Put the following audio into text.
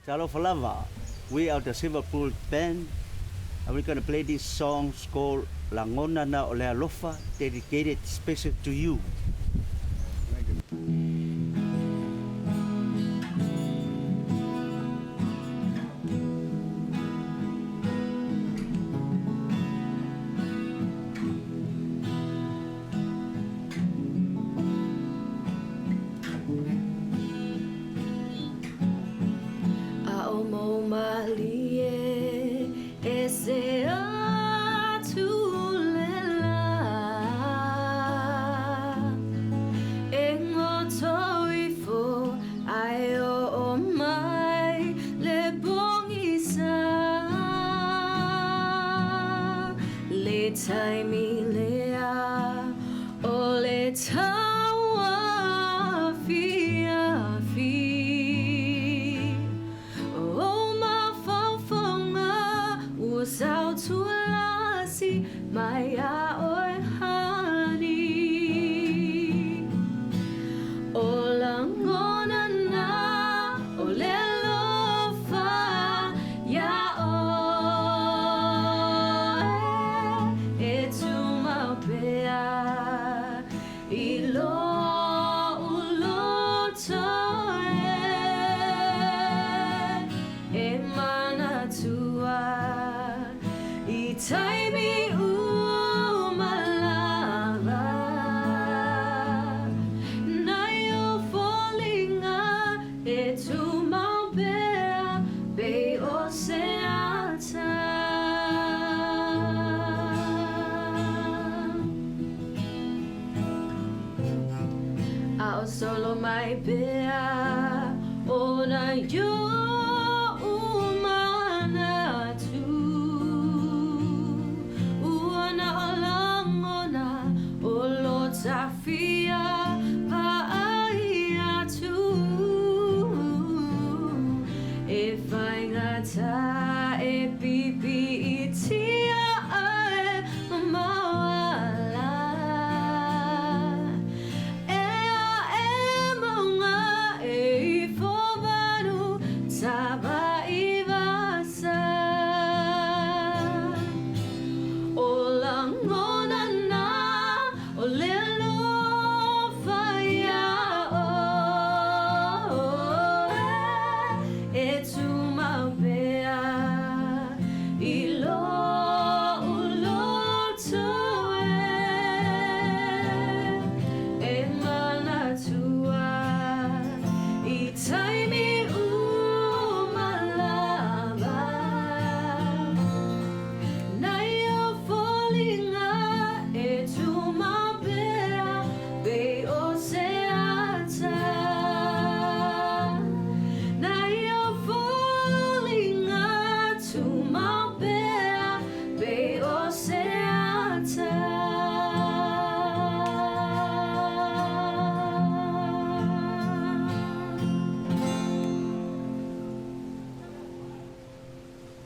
Talofalava. We are the Silver Pool Band, and we're going to play this song called Langona na Ole Alofa, dedicated special to you. Aomo malie ese atulela engotoifo ayo omai le bongisa le taimi lea o le tawa fia fi sao tulasi maya oi hani olangona na olelofa ya o etumapea ilo ulotoe emanatua Taimi umalava Nayo fallinga etu maubea Be oseata Ao solo mai bea Ona yo